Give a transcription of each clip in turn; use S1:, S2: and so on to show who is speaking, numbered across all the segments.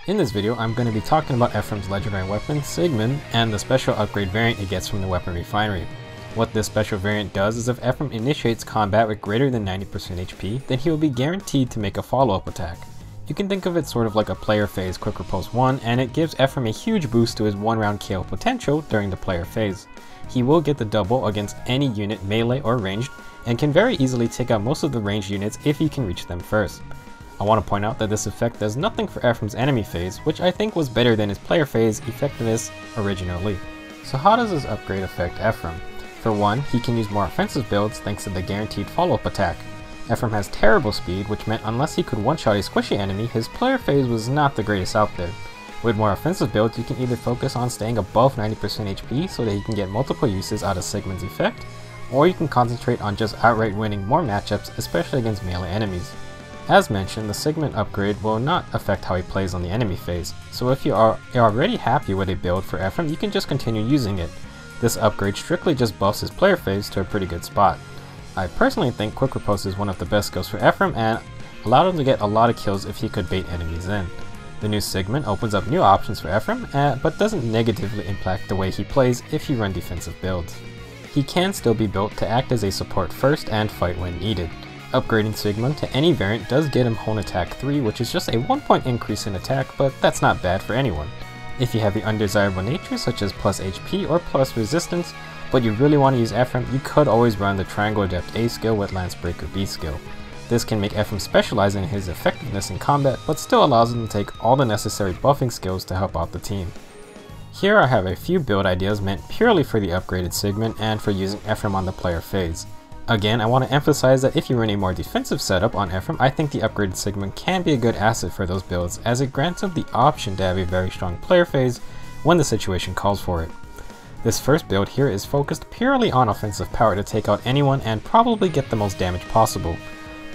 S1: In this video, I'm going to be talking about Ephraim's legendary weapon, Siegmund, and the special upgrade variant it gets from the weapon refinery. What this special variant does is if Ephraim initiates combat with greater than 90% HP, then he will be guaranteed to make a follow-up attack. You can think of it sort of like a player phase quick riposte 1, and it gives Ephraim a huge boost to his 1-round KO potential during the player phase. He will get the double against any unit melee or ranged, and can very easily take out most of the ranged units if he can reach them first. I want to point out that this effect does nothing for Ephraim's enemy phase, which I think was better than his player phase effectiveness originally. So how does this upgrade affect Ephraim? For one, he can use more offensive builds thanks to the guaranteed follow-up attack. Ephraim has terrible speed, which meant unless he could one-shot a squishy enemy, his player phase was not the greatest out there. With more offensive builds, you can either focus on staying above 90% HP so that he can get multiple uses out of Siegmund's effect, or you can concentrate on just outright winning more matchups, especially against melee enemies. As mentioned, the Siegmund upgrade will not affect how he plays on the enemy phase, so if you are already happy with a build for Ephraim, you can just continue using it. This upgrade strictly just buffs his player phase to a pretty good spot. I personally think Quick Riposte is one of the best skills for Ephraim and allowed him to get a lot of kills if he could bait enemies in. The new Siegmund opens up new options for Ephraim, but doesn't negatively impact the way he plays if you run defensive builds. He can still be built to act as a support first and fight when needed. Upgrading Siegmund to any variant does get him Hone Attack 3, which is just a 1 point increase in attack, but that's not bad for anyone. If you have the undesirable nature such as plus HP or plus resistance, but you really want to use Ephraim, you could always run the Triangle Adept A skill with Lancebreaker B skill. This can make Ephraim specialize in his effectiveness in combat, but still allows him to take all the necessary buffing skills to help out the team. Here I have a few build ideas meant purely for the upgraded Siegmund and for using Ephraim on the player phase. Again, I want to emphasize that if you run a more defensive setup on Ephraim, I think the upgraded Siegmund can be a good asset for those builds, as it grants him the option to have a very strong player phase when the situation calls for it. This first build here is focused purely on offensive power to take out anyone and probably get the most damage possible.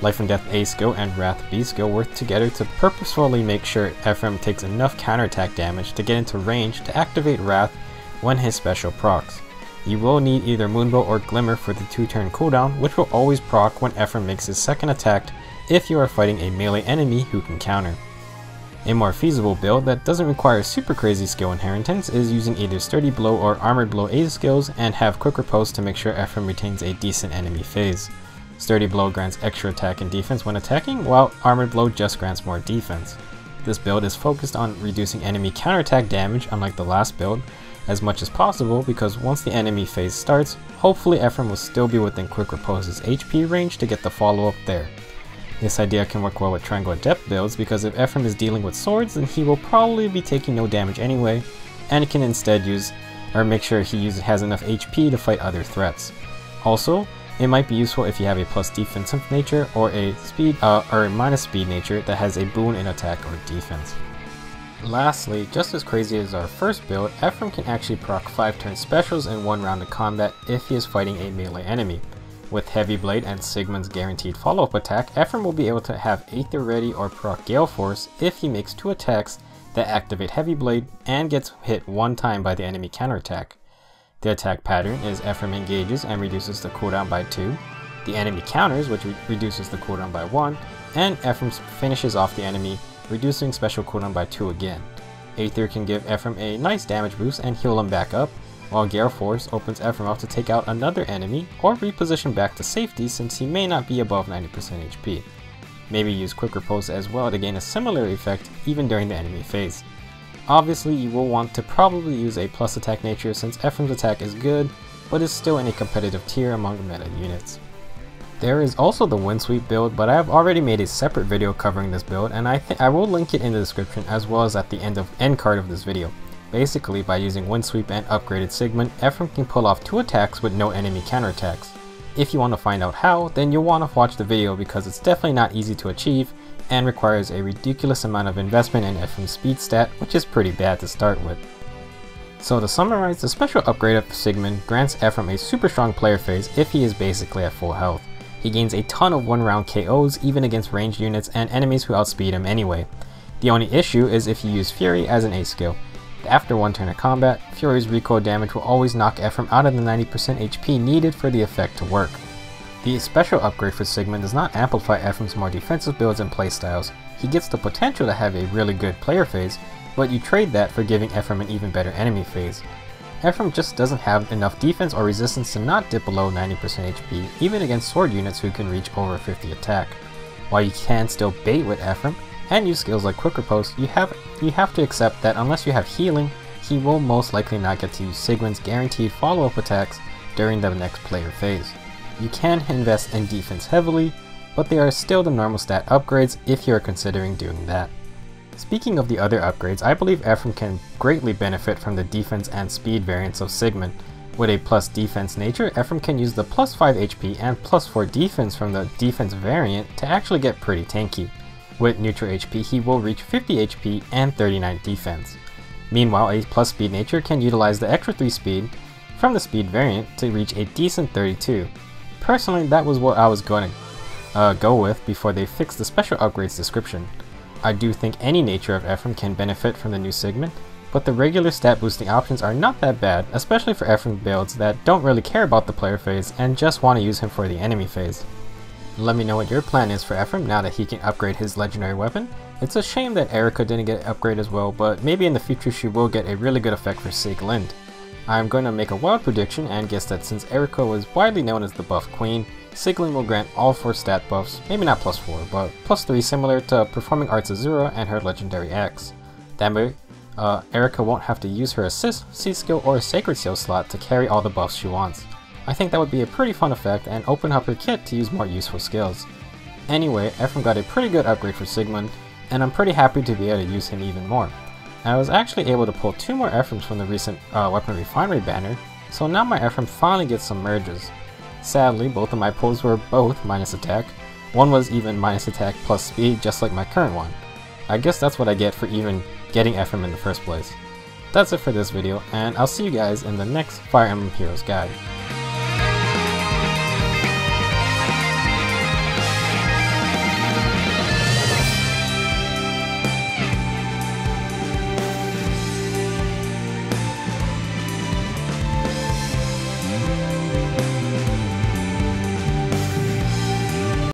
S1: Life and Death A skill and Wrath B skill work together to purposefully make sure Ephraim takes enough counterattack damage to get into range to activate Wrath when his special procs. You will need either Moonbow or Glimmer for the 2-turn cooldown, which will always proc when Ephraim makes his second attack if you are fighting a melee enemy who can counter. A more feasible build that doesn't require super crazy skill inheritance is using either Sturdy Blow or Armored Blow A skills and have Quick Riposte to make sure Ephraim retains a decent enemy phase. Sturdy Blow grants extra attack and defense when attacking, while Armored Blow just grants more defense. This build is focused on reducing enemy counterattack damage, unlike the last build, as much as possible, because once the enemy phase starts, hopefully Ephraim will still be within Quick Riposte's HP range to get the follow-up there. This idea can work well with Triangle Adept builds, because if Ephraim is dealing with swords, then he will probably be taking no damage anyway, and can instead make sure he has enough HP to fight other threats. Also, it might be useful if you have a plus defensive nature or a minus speed nature that has a boon in attack or defense. Lastly, just as crazy as our first build, Ephraim can actually proc 5-turn specials in 1 round of combat if he is fighting a melee enemy. With Heavy Blade and Siegmund's guaranteed follow-up attack, Ephraim will be able to have Aether ready or proc Gale Force if he makes 2 attacks that activate Heavy Blade and gets hit 1 time by the enemy counterattack. The attack pattern is Ephraim engages and reduces the cooldown by 2, the enemy counters, which reduces the cooldown by 1, and Ephraim finishes off the enemy, reducing special cooldown by 2 again. Aether can give Ephraim a nice damage boost and heal him back up, while Gale Force opens Ephraim up to take out another enemy or reposition back to safety since he may not be above 90% HP. Maybe use Quick Riposte as well to gain a similar effect even during the enemy phase. Obviously, you will want to probably use a plus attack nature since Ephraim's attack is good, but is still in a competitive tier among meta units. There is also the Windsweep build, but I have already made a separate video covering this build, and I will link it in the description as well as at the end card of this video. Basically, by using Windsweep and upgraded Siegmund, Ephraim can pull off 2 attacks with no enemy counterattacks. If you want to find out how, then you'll want to watch the video because it's definitely not easy to achieve and requires a ridiculous amount of investment in Ephraim's speed stat, which is pretty bad to start with. So to summarize, the special upgrade of Siegmund grants Ephraim a super strong player phase if he is basically at full health. He gains a ton of 1-round KOs even against ranged units and enemies who outspeed him anyway. The only issue is if you use Fury as an A skill. After 1 turn of combat, Fury's recoil damage will always knock Ephraim out of the 90% HP needed for the effect to work. The special upgrade for Siegmund does not amplify Ephraim's more defensive builds and playstyles. he gets the potential to have a really good player phase, but you trade that for giving Ephraim an even better enemy phase. Ephraim just doesn't have enough defense or resistance to not dip below 90% HP, even against sword units who can reach over 50 attack. While you can still bait with Ephraim, and use skills like Quick Riposte, you have to accept that unless you have healing, he will most likely not get to use Siegmund's guaranteed follow-up attacks during the next player phase. You can invest in defense heavily, but they are still the normal stat upgrades if you are considering doing that. Speaking of the other upgrades, I believe Ephraim can greatly benefit from the defense and speed variants of Siegmund. With a plus defense nature, Ephraim can use the plus 5 HP and plus 4 defense from the defense variant to actually get pretty tanky. With neutral HP, he will reach 50 HP and 39 defense. Meanwhile, a plus speed nature can utilize the extra 3 speed from the speed variant to reach a decent 32. Personally, that was what I was going to go with before they fixed the special upgrades description. I do think any nature of Ephraim can benefit from the new Siegmund, but the regular stat boosting options are not that bad, especially for Ephraim builds that don't really care about the player phase and just want to use him for the enemy phase. Let me know what your plan is for Ephraim now that he can upgrade his legendary weapon. It's a shame that Erica didn't get an upgrade as well, but maybe in the future she will get a really good effect for Siegmund. I'm going to make a wild prediction and guess that since Erica was widely known as the buff queen, Siegmund will grant all 4 stat buffs, maybe not plus 4, but plus 3 similar to Performing Arts Azura and her Legendary X. That way, Erica won't have to use her Assist, C skill, or Sacred Seal slot to carry all the buffs she wants. I think that would be a pretty fun effect and open up her kit to use more useful skills. Anyway, Ephraim got a pretty good upgrade for Siegmund, and I'm pretty happy to be able to use him even more. I was actually able to pull 2 more Ephraims from the recent Weapon Refinery banner, so now my Ephraim finally gets some merges. Sadly, both of my pulls were both minus attack. One was even minus attack plus speed, just like my current one. I guess that's what I get for even getting Ephraim in the first place. That's it for this video, and I'll see you guys in the next Fire Emblem Heroes guide.